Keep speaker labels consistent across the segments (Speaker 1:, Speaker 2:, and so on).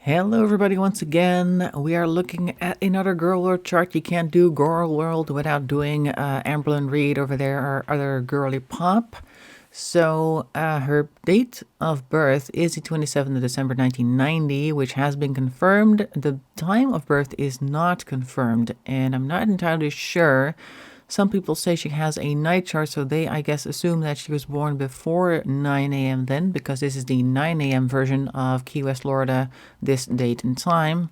Speaker 1: Hello everybody once again. We are looking at another Gorl World chart. You can't do Gorl World without doing Amberlynn Reid over there, our other Gorlypop. So her date of birth is the 27th of December 1990, which has been confirmed. The time of birth is not confirmed, and I'm not entirely sure. Some people say she has a night chart, so they, I guess, assume that she was born before 9 a.m. then, because this is the 9 a.m. version of Key West, Florida, this date and time.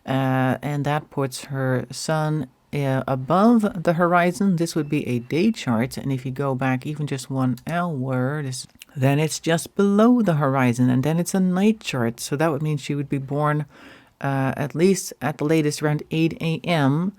Speaker 1: And that puts her sun above the horizon. This would be a day chart, and if you go back even just 1 hour, then it's just below the horizon, and then it's a night chart. So that would mean she would be born at least at the latest around 8 a.m.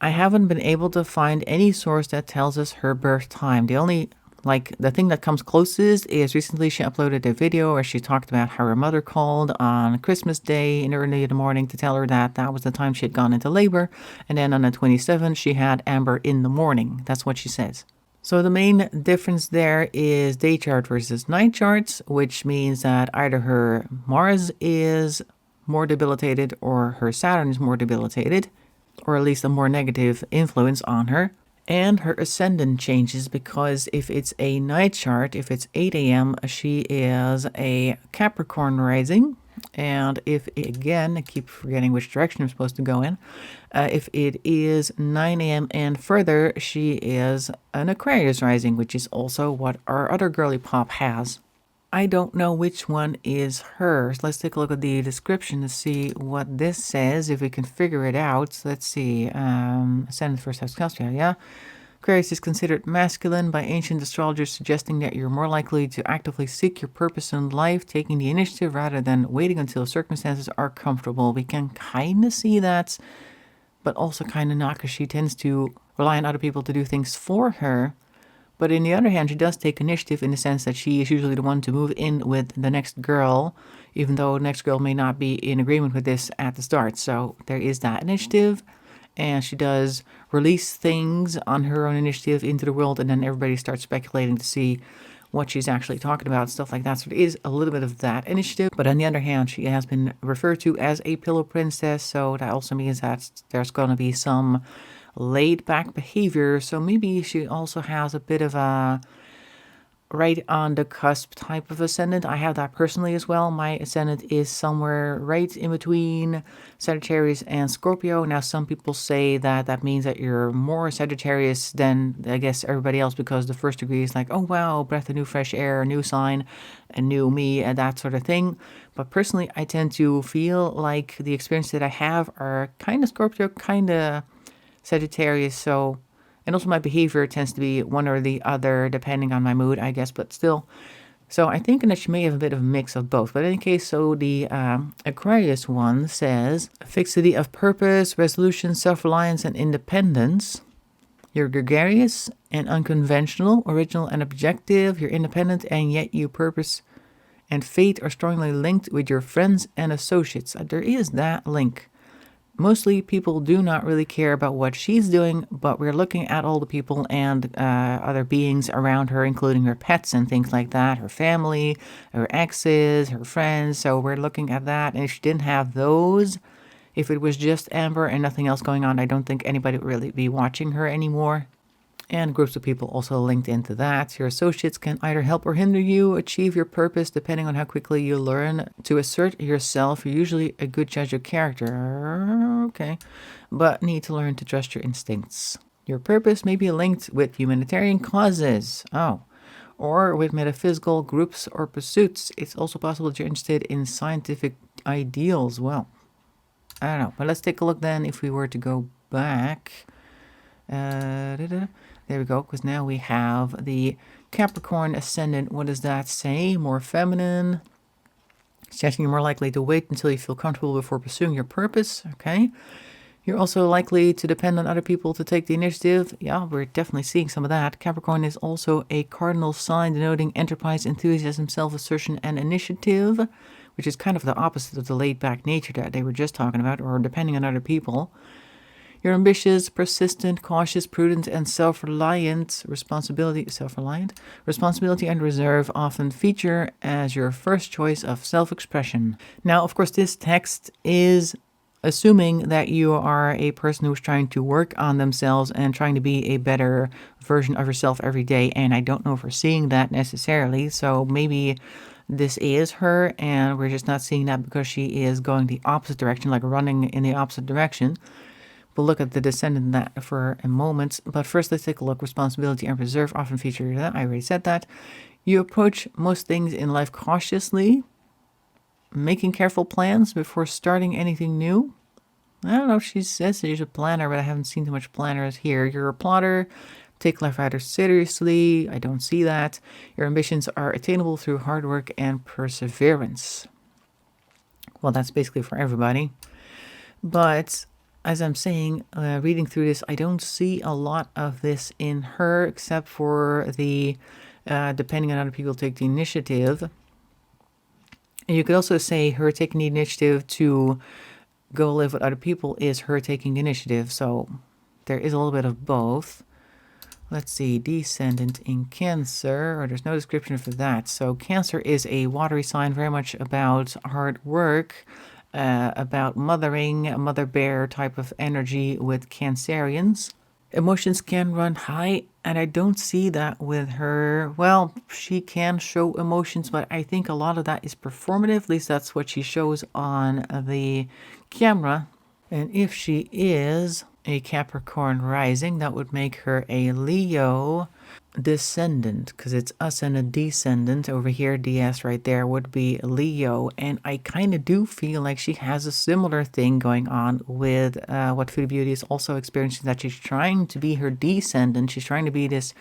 Speaker 1: I haven't been able to find any source that tells us her birth time. The thing that comes closest is recently she uploaded a video where she talked about how her mother called on Christmas Day early in the morning to tell her that that was the time she had gone into labor. And then on the 27th, she had Amber in the morning. That's what she says. So the main difference there is day chart versus night charts, which means that either her Mars is more debilitated or her Saturn is more debilitated, or at least a more negative influence on her. And her ascendant changes, because if it's a night chart, if it's 8 a.m., she is a Capricorn rising. And if, again, I keep forgetting which direction I'm supposed to go in, if it is 9 a.m. and further, she is an Aquarius rising, which is also what our other Gorlypop has. I don't know which one is hers. Let's take a look at the description to see what this says, if we can figure it out. So let's see. Ascendant first house Celestia, yeah. Aquarius is considered masculine by ancient astrologers, suggesting that you're more likely to actively seek your purpose in life, taking the initiative rather than waiting until circumstances are comfortable. We can kind of see that, but also kind of not, because she tends to rely on other people to do things for her. But on the other hand, she does take initiative in the sense that she is usually the one to move in with the next girl, even though the next girl may not be in agreement with this at the start. So there is that initiative, and she does release things on her own initiative into the world, and then everybody starts speculating to see what she's actually talking about, stuff like that. So there is a little bit of that initiative. But on the other hand, she has been referred to as a pillow princess, so that also means that there's going to be some laid back behavior. So maybe she also has a bit of a right on the cusp type of ascendant. I have that personally as well. My ascendant is somewhere right in between Sagittarius and Scorpio. Now, some people say that that means that you're more Sagittarius than, I guess, everybody else, because the first degree is like, oh wow, breath of new fresh air, new sign, a new me, and that sort of thing. But personally, I tend to feel like the experience that I have are kind of Scorpio, kind of Sagittarius. So, and also my behavior tends to be one or the other depending on my mood, I guess, but still. So I think that she may have a bit of a mix of both. But in any case, so the Aquarius one says fixity of purpose, resolution, self-reliance, and independence. You're gregarious and unconventional, original and objective. You're independent, and yet your purpose and fate are strongly linked with your friends and associates. There is that link. Mostly people do not really care about what she's doing, but we're looking at all the people and other beings around her, including her pets and things like that, her family, her exes, her friends. So we're looking at that. And if she didn't have those, if it was just Amber and nothing else going on, I don't think anybody would really be watching her anymore. And groups of people also linked into that. Your associates can either help or hinder you achieve your purpose depending on how quickly you learn to assert yourself. You're usually a good judge of character, okay, but need to learn to trust your instincts. Your purpose may be linked with humanitarian causes, or with metaphysical groups or pursuits. It's also possible that you're interested in scientific ideals. Well, I don't know, but let's take a look then if we were to go back. There we go, because now we have the Capricorn ascendant. What does that say? More feminine. Suggesting you're more likely to wait until you feel comfortable before pursuing your purpose. Okay. You're also likely to depend on other people to take the initiative. Yeah, we're definitely seeing some of that. Capricorn is also a cardinal sign denoting enterprise, enthusiasm, self-assertion, and initiative, which is kind of the opposite of the laid-back nature that they were just talking about, or depending on other people. You're ambitious, persistent, cautious, prudent, and self-reliant. Responsibility and reserve often feature as your first choice of self-expression. Now, of course, this text is assuming that you are a person who's trying to work on themselves and trying to be a better version of yourself every day. And I don't know if we're seeing that necessarily. So maybe this is her and we're just not seeing that because she is going the opposite direction, like running in the opposite direction. We'll look at the descendant that for a moment. But first, let's take a look. Responsibility and reserve often feature that. I already said that. You approach most things in life cautiously, making careful plans before starting anything new. I don't know if she says that she's a planner, but I haven't seen too much planners here. You're a plotter. Take life rather seriously. I don't see that. Your ambitions are attainable through hard work and perseverance. Well, that's basically for everybody. But as I'm saying, reading through this, I don't see a lot of this in her, except for the depending on other people take the initiative. And you could also say her taking the initiative to go live with other people is her taking initiative. So there is a little bit of both. Let's see, descendant in Cancer, or there's no description for that. So Cancer is a watery sign, very much about hard work, about mothering, a mother bear type of energy with Cancerians. Emotions can run high, and I don't see that with her. Well, she can show emotions, but I think a lot of that is performative. At least that's what she shows on the camera. And if she is a Capricorn rising, that would make her a Leo descendant, because it's us and a descendant. Over here, DS right there would be Leo. And I kind of do feel like she has a similar thing going on with what Foodie Beauty is also experiencing, that she's trying to be her descendant. She's trying to be this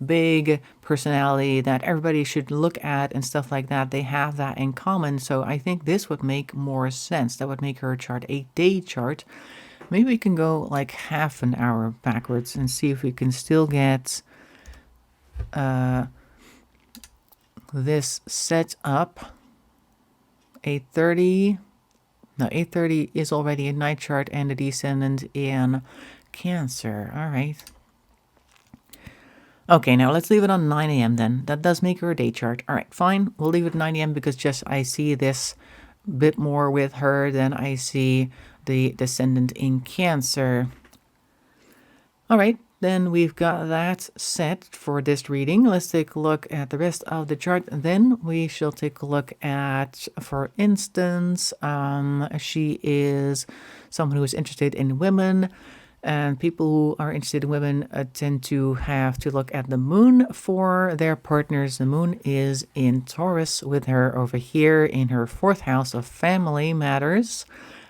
Speaker 1: big personality that everybody should look at and stuff like that. They have that in common. So I think this would make more sense. That would make her chart a day chart. Maybe we can go like half an hour backwards and see if we can still get this set up. 8:30. No, 8:30 is already a night chart and a descendant in Cancer. All right. Okay, now let's leave it on 9 a.m. then. That does make her a day chart. All right, fine. We'll leave it at 9 a.m. because just I see this bit more with her than I see the descendant in Cancer. All right, then we've got that set for this reading. Let's take a look at the rest of the chart. Then we shall take a look at, for instance, she is someone who is interested in women. And people who are interested in women tend to have to look at the moon for their partners. The moon is in Taurus with her over here in her 4th house of family matters.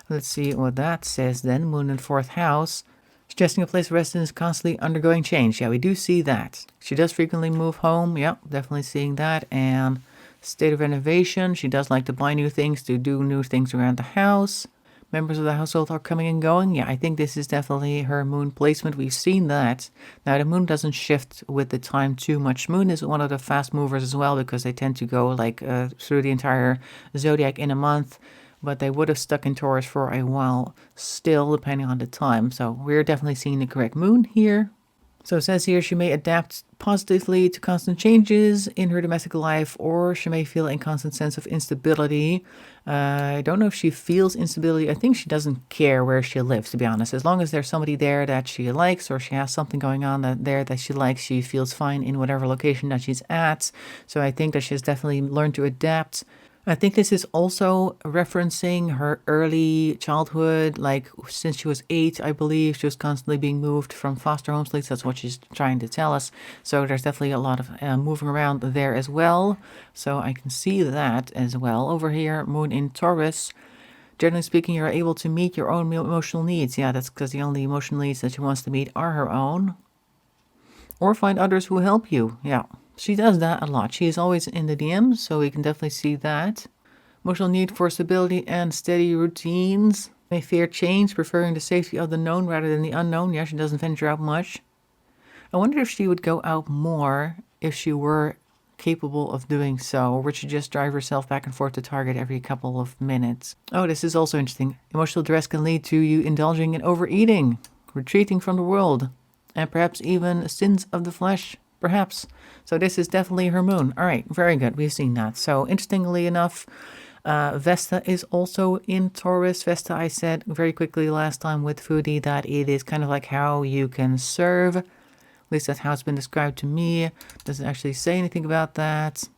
Speaker 1: Let's see what that says then. Moon in 4th house. Suggesting a place of residence constantly undergoing change. Yeah, we do see that. She does frequently move home. Yep, definitely seeing that. And state of renovation. She does like to buy new things, to do new things around the house. Members of the household are coming and going. Yeah, I think this is definitely her moon placement. We've seen that. Now, the moon doesn't shift with the time too much. Moon is one of the fast movers as well because they tend to go like through the entire zodiac in a month. But they would have stuck in Taurus for a while still, depending on the time. So we're definitely seeing the correct moon here. So it says here she may adapt positively to constant changes in her domestic life, or she may feel a constant sense of instability. I don't know if she feels instability. I think she doesn't care where she lives, to be honest. As long as there's somebody there that she likes, or she has something going on there that she likes, she feels fine in whatever location that she's at. So I think that she's definitely learned to adapt. I think this is also referencing her early childhood, like since she was 8, I believe, she was constantly being moved from foster homes. At least that's what she's trying to tell us. So there's definitely a lot of moving around there as well. So I can see that as well. Over here, moon in Taurus. Generally speaking, you're able to meet your own emotional needs. Yeah, that's because the only emotional needs that she wants to meet are her own. Or find others who help you. Yeah. She does that a lot. She is always in the DMs, so we can definitely see that. Emotional need for stability and steady routines. May fear change, preferring the safety of the known rather than the unknown. Yeah, she doesn't venture out much. I wonder if she would go out more if she were capable of doing so, or would she just drive herself back and forth to Target every couple of minutes? Oh, this is also interesting. Emotional duress can lead to you indulging in overeating. retreating from the world, and perhaps even sins of the flesh, perhaps. So this is definitely her moon. All right, very good. We've seen that. So interestingly enough, Vesta is also in Taurus. Vesta, I said very quickly last time with Foodie that it is kind of like how you can serve. At least that's how it's been described to me. Doesn't actually say anything about that.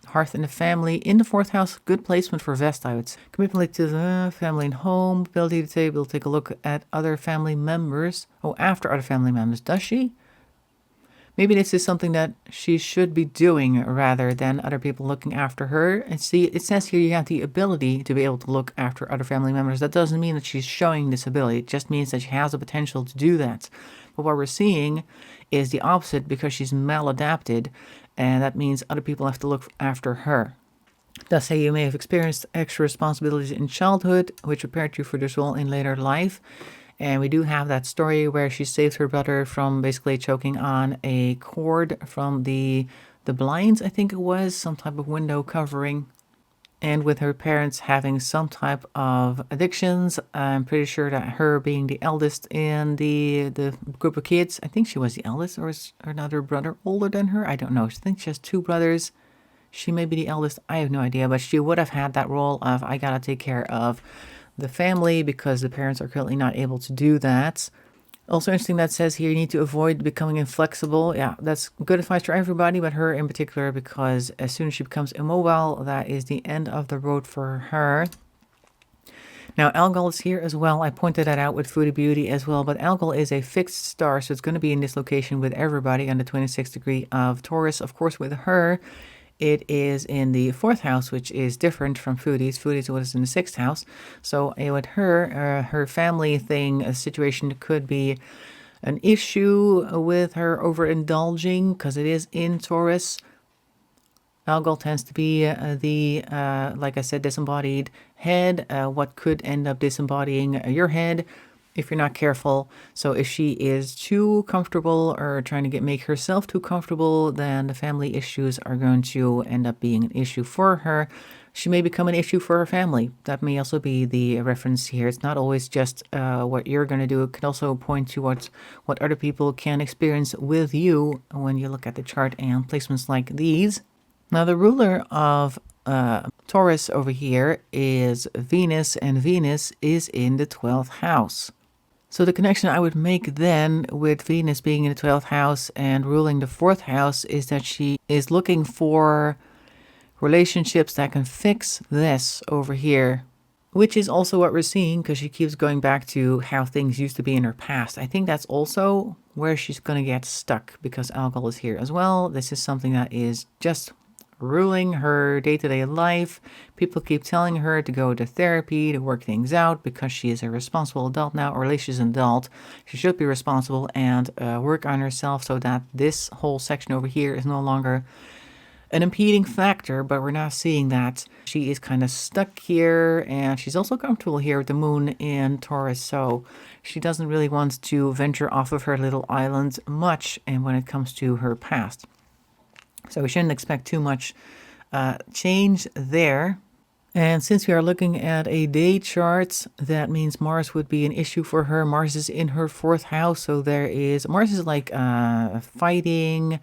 Speaker 1: Hearth and the family in the 4th house. Good placement for Vesta, I would say. Commitment to the family and home. Ability to take a look at other family members. Oh, after other family members. Does she? Maybe this is something that she should be doing rather than other people looking after her. And see, it says here you have the ability to be able to look after other family members. That doesn't mean that she's showing this ability. It just means that she has the potential to do that. But what we're seeing is the opposite because she's maladapted. And that means other people have to look after her. It does say you may have experienced extra responsibilities in childhood, which prepared you for this role in later life. And we do have that story where she saved her brother from basically choking on a cord from the blinds, I think it was, some type of window covering. And with her parents having some type of addictions, I'm pretty sure that her being the eldest in the group of kids, I think she was the eldest, or is another brother older than her? I don't know. I think she has 2 brothers. She may be the eldest. I have no idea, but she would have had that role of I gotta take care of the family because the parents are currently not able to do that. Also interesting that says here you need to avoid becoming inflexible. Yeah, that's good advice for everybody, but her in particular, because as soon as she becomes immobile, that is the end of the road for her. Now, Algol is here as well. I pointed that out with Foodie Beauty as well, but Algol is a fixed star, so it's going to be in this location with everybody on the 26th degree of Taurus. Of course, with her, it is in the 4th house, which is different from Foodie's. Foodie's was in the 6th house. So with her, her family thing, a situation could be an issue with her overindulging because it is in Taurus. Algol tends to be like I said, disembodied head, what could end up disembodying your head if you're not careful. So if she is too comfortable or trying to make herself too comfortable, then the family issues are going to end up being an issue for her. She may become an issue for her family. That may also be the reference here. It's not always just what you're going to do. It could also point to what other people can experience with you when you look at the chart and placements like these. Now, the ruler of Taurus over here is Venus, and Venus is in the 12th house. So the connection I would make then with Venus being in the 12th house and ruling the 4th house is that she is looking for relationships that can fix this over here, which is also what we're seeing because she keeps going back to how things used to be in her past. I think that's also where she's going to get stuck because Algol is here as well. This is something that is just ruling her day-to-day life. People keep telling her to go to therapy to work things out because she is a responsible adult now, or at least she's an adult. She should be responsible and work on herself so that this whole section over here is no longer an impeding factor, but we're not seeing that. She is kind of stuck here, and she's also comfortable here with the moon in Taurus, so she doesn't really want to venture off of her little island much, and when it comes to her past. So we shouldn't expect too much change there. And since we are looking at a day chart, that means Mars would be an issue for her. Mars is in her 4th house. So Mars is like fighting,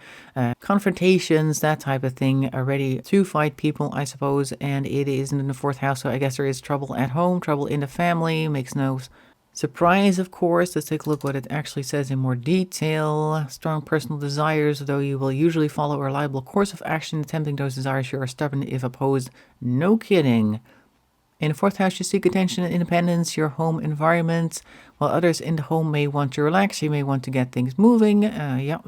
Speaker 1: confrontations, that type of thing, ready to fight people, I suppose. And it is in the 4th house. So I guess there is trouble at home, trouble in the family, makes no surprise, of course. Let's take a look what it actually says in more detail. Strong personal desires, though you will usually follow a reliable course of action attempting those desires. You are stubborn if opposed. No kidding. In the 4th house, you seek attention and independence, your home environment. While others in the home may want to relax, you may want to get things moving.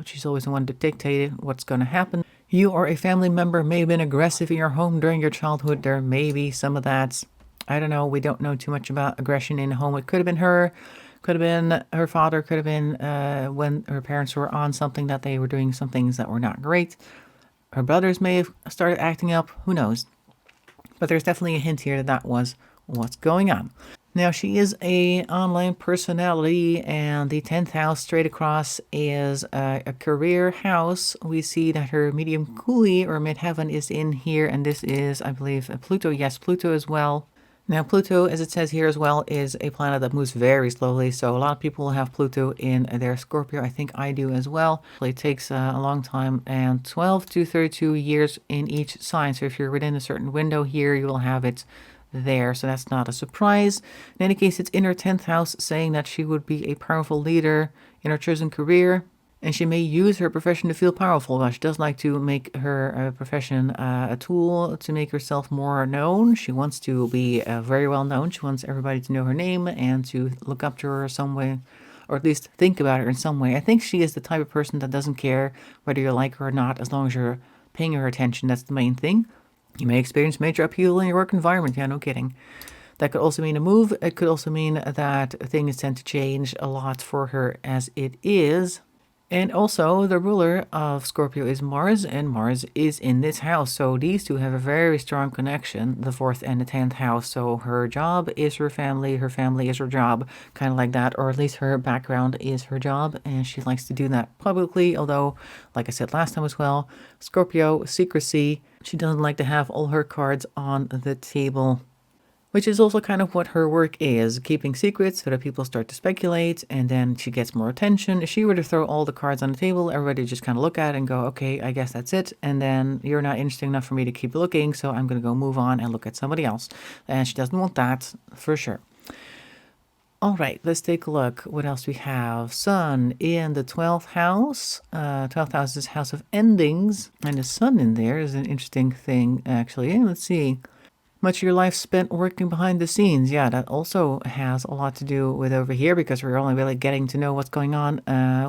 Speaker 1: She's always the one to dictate what's going to happen. You or a family member may have been aggressive in your home during your childhood. There may be some of that. I don't know. We don't know too much about aggression in the home. It could have been her, could have been her father, could have been when her parents were on something that they were doing some things that were not great. Her brothers may have started acting up. Who knows? But there's definitely a hint here that was what's going on. Now, she is a online personality, and the 10th house straight across is a career house. We see that her medium coolie or midheaven is in here, and this is, I believe, Pluto. Yes, Pluto as well. Now, Pluto, as it says here as well, is a planet that moves very slowly. So a lot of people have Pluto in their Scorpio. I think I do as well. It takes a long time, and 12 to 32 years in each sign. So if you're within a certain window here, you will have it there. So that's not a surprise. In any case, it's in her 10th house, saying that she would be a powerful leader in her chosen career. And she may use her profession to feel powerful, but she does like to make her profession a tool to make herself more known. She wants to be very well known. She wants everybody to know her name and to look up to her some way, or at least think about her in some way. I think she is the type of person that doesn't care whether you like her or not, as long as you're paying her attention. That's the main thing. You may experience major upheaval in your work environment. Yeah, no kidding. That could also mean a move. It could also mean that things tend to change a lot for her as it is. And also, the ruler of Scorpio is Mars, and Mars is in this house. So these two have a very strong connection, the 4th and the 10th house. So her job is her family is her job, kind of like that. Or at least her background is her job, and she likes to do that publicly. Although, like I said last time as well, Scorpio, secrecy. She doesn't like to have all her cards on the table, which is also kind of what her work is, keeping secrets so that people start to speculate, and then she gets more attention. If she were to throw all the cards on the table, everybody just kind of look at it and go, okay, I guess that's it, and then you're not interesting enough for me to keep looking, so I'm going to go move on and look at somebody else. And she doesn't want that, for sure. All right, let's take a look. What else we have? Sun in the 12th house. 12th house is house of endings, and the sun in there is an interesting thing, actually. Let's see. Much of your life spent working behind the scenes. Yeah, that also has a lot to do with over here, because we're only really getting to know what's going on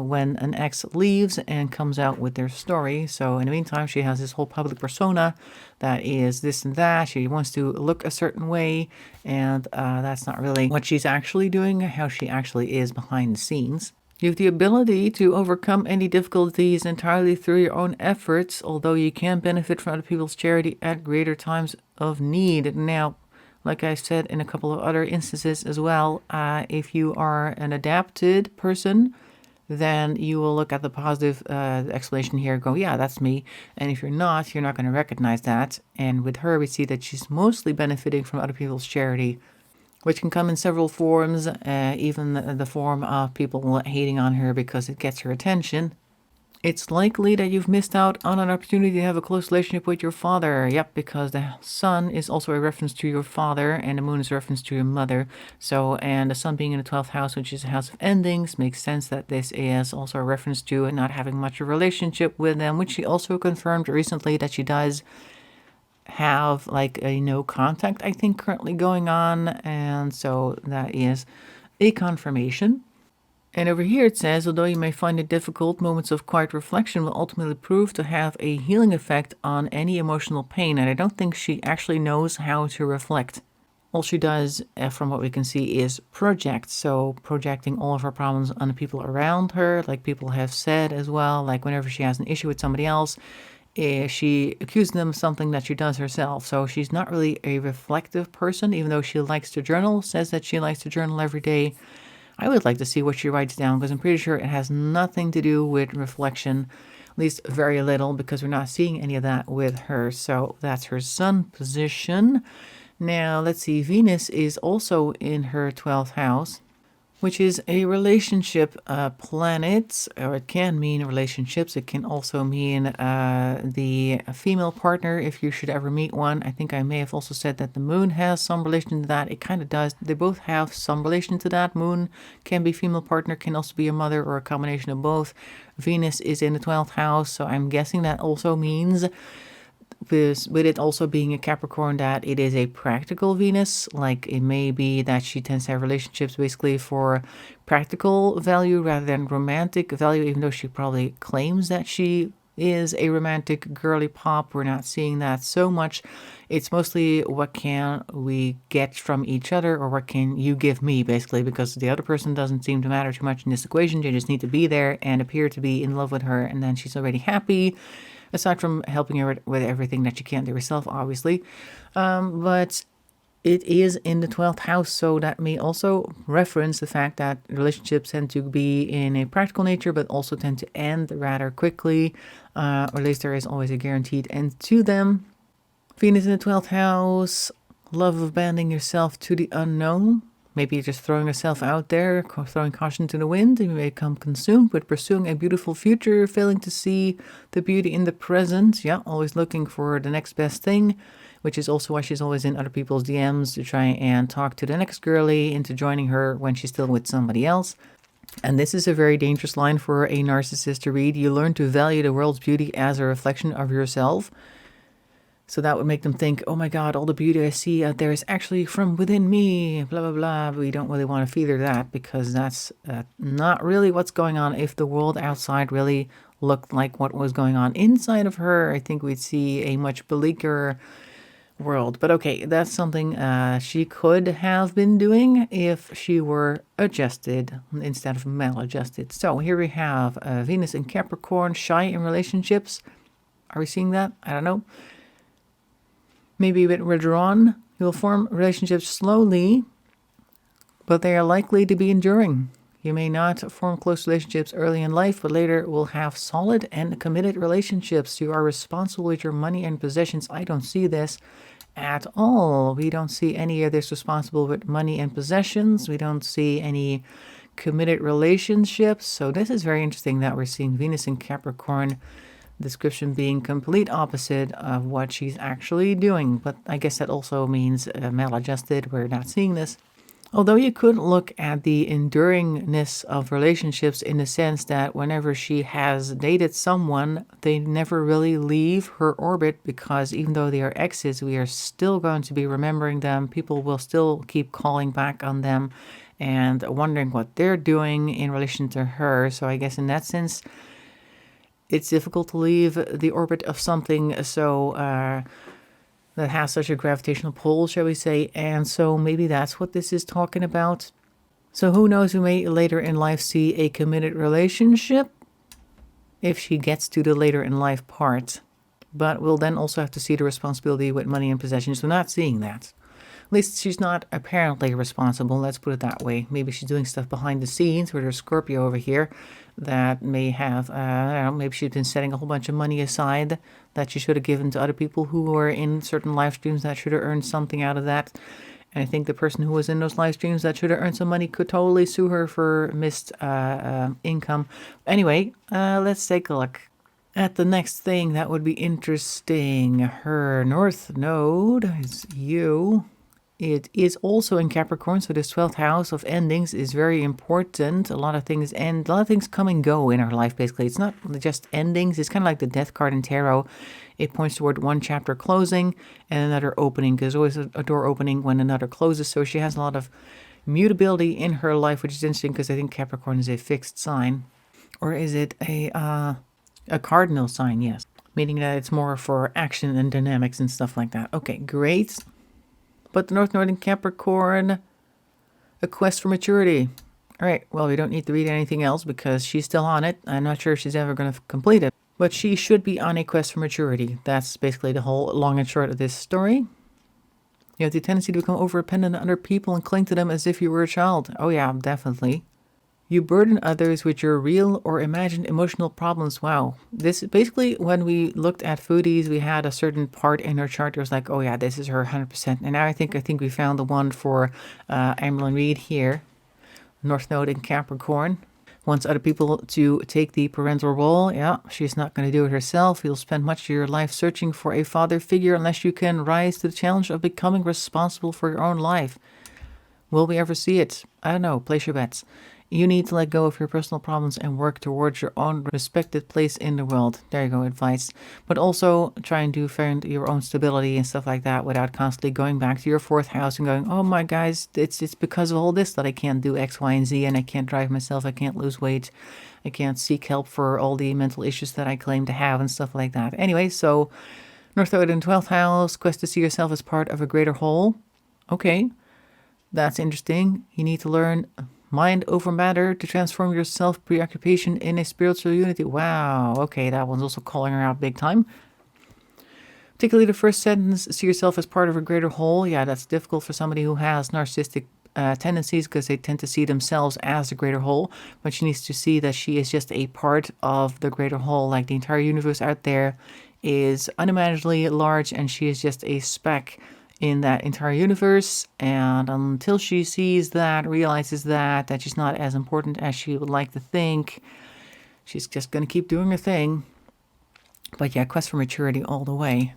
Speaker 1: when an ex leaves and comes out with their story. So in the meantime, she has this whole public persona that is this and that. She wants to look a certain way, and that's not really what she's actually doing, how she actually is behind the scenes. You have the ability to overcome any difficulties entirely through your own efforts, although you can benefit from other people's charity at greater times of need. Now, like I said in a couple of other instances as well, if you are an adapted person, then you will look at the positive explanation here and go, yeah, that's me. And if you're not going to recognize that. And with her, we see that she's mostly benefiting from other people's charity, which can come in several forms, even the form of people hating on her because it gets her attention. It's likely that you've missed out on an opportunity to have a close relationship with your father. Yep, because the sun is also a reference to your father, and the moon is a reference to your mother. So, and the sun being in the 12th house, which is a house of endings, makes sense that this is also a reference to not having much of a relationship with them, which she also confirmed recently that she does have like a no contact, I think, currently going on, and so that is a confirmation. And over here it says, although you may find it difficult, moments of quiet reflection will ultimately prove to have a healing effect on any emotional pain. And I don't think she actually knows how to reflect. All she does, from what we can see, is project. So projecting all of her problems on the people around her, like people have said as well, like whenever she has an issue with somebody else, she accuses them of something that she does herself. So she's not really a reflective person, even though she likes to journal, says that she likes to journal every day. I would like to see what she writes down, because I'm pretty sure it has nothing to do with reflection, at least very little, because we're not seeing any of that with her. So that's her sun position. Now, let's see, Venus is also in her 12th house, which is a relationship planet, or it can mean relationships. It can also mean the female partner, if you should ever meet one. I think I may have also said that the moon has some relation to that. It kind of does. They both have some relation to that. Moon can be female partner, can also be a mother, or a combination of both. Venus is in the 12th house, so I'm guessing that also means, with it also being a Capricorn, that it is a practical Venus. Like, it may be that she tends to have relationships basically for practical value rather than romantic value, even though she probably claims that she is a romantic girly pop. We're not seeing that so much. It's mostly what can we get from each other, or what can you give me, basically, because the other person doesn't seem to matter too much in this equation. You just need to be there and appear to be in love with her, and then she's already happy, aside from helping her with everything that she can't do herself, obviously. But it is in the 12th house, so that may also reference the fact that relationships tend to be in a practical nature, but also tend to end rather quickly, or at least there is always a guaranteed end to them. Venus in the 12th house, Love of abandoning yourself to the unknown. Maybe you're just throwing yourself out there, throwing caution to the wind, and you may become consumed with pursuing a beautiful future, failing to see the beauty in the present. Yeah, always looking for the next best thing, which is also why she's always in other people's DMs to try and talk to the next girly into joining her when she's still with somebody else. And this is a very dangerous line for a narcissist to read. You learn to value the world's beauty as a reflection of yourself. So that would make them think, oh my God, all the beauty I see out there is actually from within me, blah, blah, blah. But we don't really want to feed her that, because that's not really what's going on. If the world outside really looked like what was going on inside of her, I think we'd see a much bleaker world. But okay, that's something she could have been doing if she were adjusted instead of maladjusted. So here we have Venus in Capricorn, shy in relationships. Are we seeing that? I don't know. Maybe a bit withdrawn. You will form relationships slowly, but they are likely to be enduring. You may not form close relationships early in life, but later will have solid and committed relationships. You are responsible with your money and possessions. I don't see this at all. We don't see any of this responsible with money and possessions. We don't see any committed relationships. So this is very interesting that we're seeing Venus in Capricorn, description being complete opposite of what she's actually doing. But I guess that also means maladjusted. We're not seeing this. Although you could look at the enduringness of relationships in the sense that whenever she has dated someone, they never really leave her orbit, because even though they are exes, we are still going to be remembering them. People will still keep calling back on them and wondering what they're doing in relation to her. So I guess in that sense, it's difficult to leave the orbit of something that has such a gravitational pull, shall we say. And so maybe that's what this is talking about. So who knows, we may later in life see a committed relationship if she gets to the later in life part. But we'll then also have to see the responsibility with money and possessions. We're not seeing that. At least she's not apparently responsible, let's put it that way. Maybe she's doing stuff behind the scenes with her Scorpio over here that may have, I don't know, maybe she's been setting a whole bunch of money aside that she should have given to other people who were in certain live streams that should have earned something out of that. And I think the person who was in those live streams that should have earned some money could totally sue her for missed income. Anyway, let's take a look at the next thing that would be interesting. Her North Node is you. It is also in Capricorn, so this 12th house of endings is very important. A lot of things end, a lot of things come and go in our life, basically. It's not just endings. It's kind of like the death card in tarot. It points toward one chapter closing and another opening. There's always a door opening when another closes. So she has a lot of mutability in her life, which is interesting because I think Capricorn is a fixed sign. Or is it a cardinal sign? Yes. Meaning that it's more for action and dynamics and stuff like that. Okay, great. But the North Node in Capricorn, a quest for maturity. All right, well, we don't need to read anything else because she's still on it. I'm not sure if she's ever going to complete it. But she should be on a quest for maturity. That's basically the whole long and short of this story. You have the tendency to become over-dependent on other people and cling to them as if you were a child. Oh yeah, definitely. You burden others with your real or imagined emotional problems. Wow. This basically, when we looked at foodies, we had a certain part in her chart. It was like, oh yeah, this is her 100%. And now I think we found the one for Amberlynn Reid here. North Node in Capricorn. Wants other people to take the parental role. Yeah, she's not going to do it herself. You'll spend much of your life searching for a father figure unless you can rise to the challenge of becoming responsible for your own life. Will we ever see it? I don't know. Place your bets. You need to let go of your personal problems and work towards your own respected place in the world. There you go, advice. But also trying to find your own stability and stuff like that without constantly going back to your 4th house and going, oh my guys, it's because of all this that I can't do X, Y, and Z, and I can't drive myself, I can't lose weight, I can't seek help for all the mental issues that I claim to have and stuff like that. Anyway, so North Node in 12th house, quest to see yourself as part of a greater whole. Okay, that's interesting. You need to learn mind over matter to transform your self-preoccupation in a spiritual unity. Wow. Okay, that one's also calling her out big time. Particularly the first sentence, see yourself as part of a greater whole. Yeah, that's difficult for somebody who has narcissistic tendencies because they tend to see themselves as the greater whole. But she needs to see that she is just a part of the greater whole. Like the entire universe out there is unimaginably large and she is just a speck in that entire universe. And until she sees that, realizes that she's not as important as she would like to think, she's just going to keep doing her thing. But yeah, quest for maturity all the way.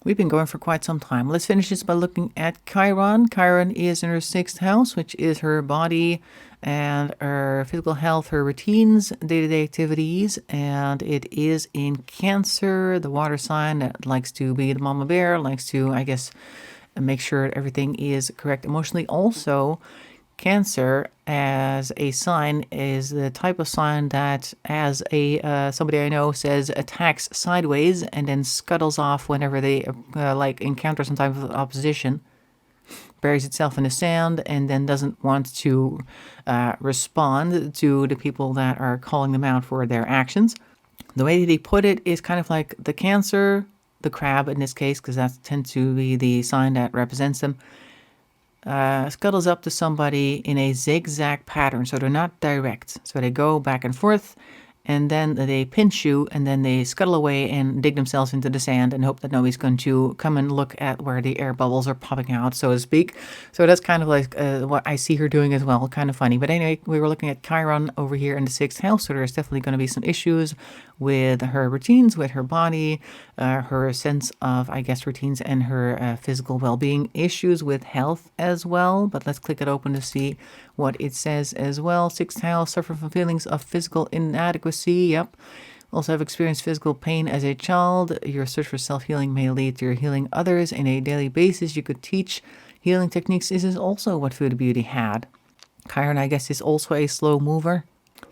Speaker 1: We've been going for quite some time. Let's finish this by looking at Chiron. Chiron is in her 6th house, which is her body and her physical health, her routines, day-to-day activities. And it is in Cancer, the water sign that likes to be the mama bear, likes to, I guess, make sure everything is correct emotionally. Also, Cancer as a sign is the type of sign that, as somebody I know says, attacks sideways and then scuttles off whenever they encounter some type of opposition, buries itself in the sand, and then doesn't want to respond to the people that are calling them out for their actions. The way that he put it is kind of like the Cancer, the crab in this case, because that tends to be the sign that represents them, scuttles up to somebody in a zigzag pattern, so they're not direct. So they go back and forth, and then they pinch you, and then they scuttle away and dig themselves into the sand and hope that nobody's going to come and look at where the air bubbles are popping out, so to speak. So that's kind of like what I see her doing as well, kind of funny. But anyway, we were looking at Chiron over here in the 6th house, so there's definitely going to be some issues with her routines, with her body, her sense of, I guess, routines, and her physical well-being, issues with health as well. But let's click it open to see what it says as well. 6th house, suffer from feelings of physical inadequacy. Yep. Also have experienced physical pain as a child. Your search for self-healing may lead to your healing others in a daily basis. You could teach healing techniques. This is also what Foodie Beauty had. Chiron, I guess, is also a slow mover.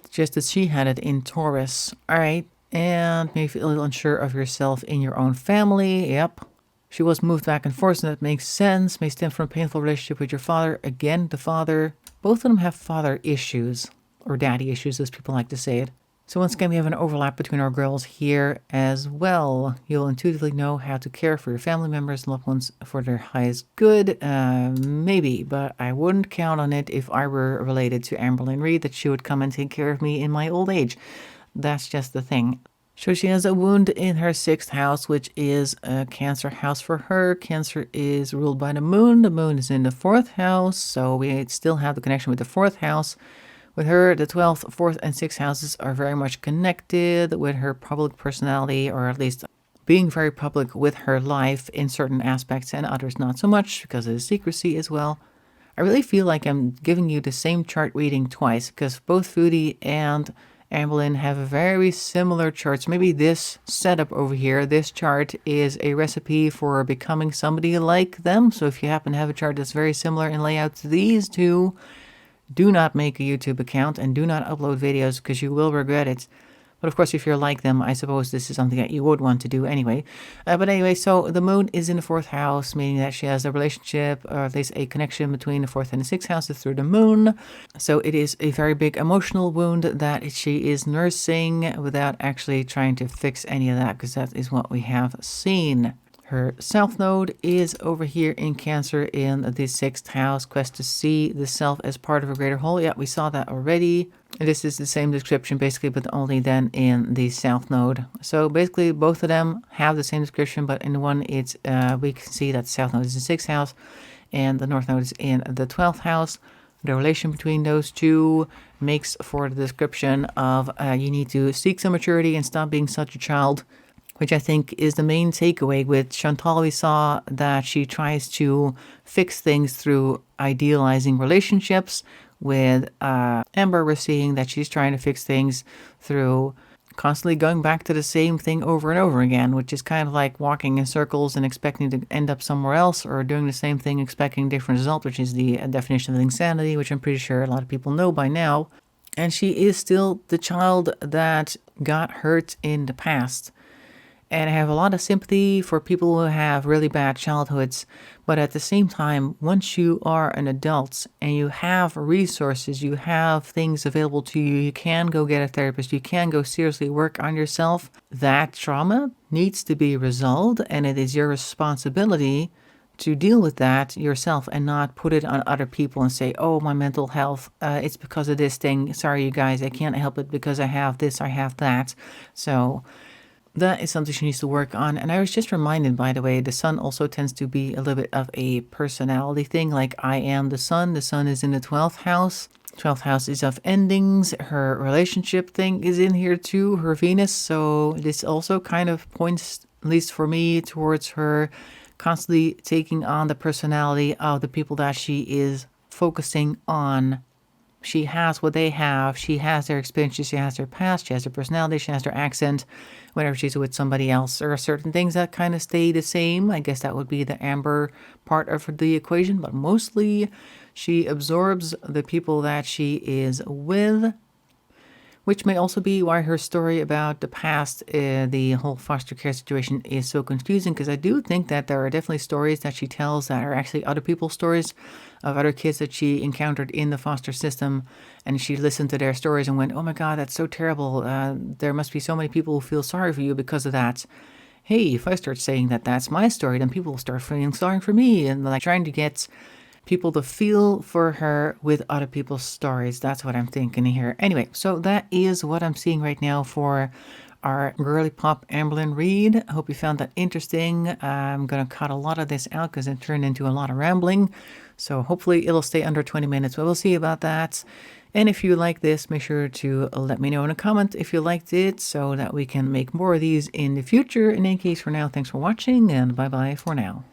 Speaker 1: Just that she had it in Taurus. All right. And may feel a little unsure of yourself in your own family. Yep. She was moved back and forth, and that makes sense. May stem from a painful relationship with your father. Again, the father. Both of them have father issues, or daddy issues, as people like to say it. So once again, we have an overlap between our girls here as well. You'll intuitively know how to care for your family members and loved ones for their highest good. Maybe, but I wouldn't count on it if I were related to Amberlynn Reid, that she would come and take care of me in my old age. That's just the thing. So she has a wound in her 6th house, which is a Cancer house for her. Cancer is ruled by the moon. The moon is in the 4th house, so we still have the connection with the 4th house. With her, the 12th, 4th, and 6th houses are very much connected with her public personality, or at least being very public with her life in certain aspects, and others not so much because of the secrecy as well. I really feel like I'm giving you the same chart reading twice, because both Foodie and Amberlynn have very similar charts. Maybe this setup over here, this chart, is a recipe for becoming somebody like them. So if you happen to have a chart that's very similar in layout to these two, do not make a YouTube account and do not upload videos, because you will regret it. But of course, if you're like them, I suppose this is something that you would want to do anyway. But anyway, so the moon is in the 4th house, meaning that she has a relationship, or at least a connection between the 4th and the 6th houses through the moon. So it is a very big emotional wound that she is nursing without actually trying to fix any of that, because that is what we have seen. Her South Node is over here in Cancer in the 6th house. Quest to see the self as part of a greater whole. Yeah, we saw that already. This is the same description basically, but only then in the South Node. So basically both of them have the same description, but in the one it's we can see that the South Node is in the 6th house and the North Node is in the 12th house. The relation between those two makes for the description of you need to seek some maturity and stop being such a child, which I think is the main takeaway. With Chantal, we saw that she tries to fix things through idealizing relationships. With Amber, we're seeing that she's trying to fix things through constantly going back to the same thing over and over again, which is kind of like walking in circles and expecting to end up somewhere else, or doing the same thing expecting a different result, which is the definition of insanity, which I'm pretty sure a lot of people know by now. And she is still the child that got hurt in the past. And I have a lot of sympathy for people who have really bad childhoods. But at the same time, once you are an adult and you have resources, you have things available to you, you can go get a therapist, you can go seriously work on yourself, that trauma needs to be resolved. And it is your responsibility to deal with that yourself and not put it on other people and say, oh, my mental health, it's because of this thing. Sorry, you guys, I can't help it because I have this, I have that. So that is something she needs to work on. And I was just reminded, by the way, the sun also tends to be a little bit of a personality thing. Like I am the sun. The sun is in the 12th house. 12th house is of endings. Her relationship thing is in here too, her Venus. So this also kind of points, at least for me, towards her constantly taking on the personality of the people that she is focusing on. She has what they have. She has their experiences. She has their past. She has their personality. She has their accent. Whenever she's with somebody else, there are certain things that kind of stay the same. I guess that would be the Amber part of the equation. But mostly she absorbs the people that she is with, which may also be why her story about the past, the whole foster care situation, is so confusing, because I do think that there are definitely stories that she tells that are actually other people's stories of other kids that she encountered in the foster system, and she listened to their stories and went, oh my god, that's so terrible. There must be so many people who feel sorry for you because of that. Hey, if I start saying that that's my story, then people will start feeling sorry for me, and like trying to get people to feel for her with other people's stories. That's what I'm thinking here. Anyway, so that is what I'm seeing right now for our Gorlypop Amberlynn Reid. I hope you found that interesting. I'm going to cut a lot of this out because it turned into a lot of rambling. So hopefully it'll stay under 20 minutes, but we'll see about that. And if you like this, make sure to let me know in a comment if you liked it so that we can make more of these in the future. In any case, for now, thanks for watching, and bye-bye for now.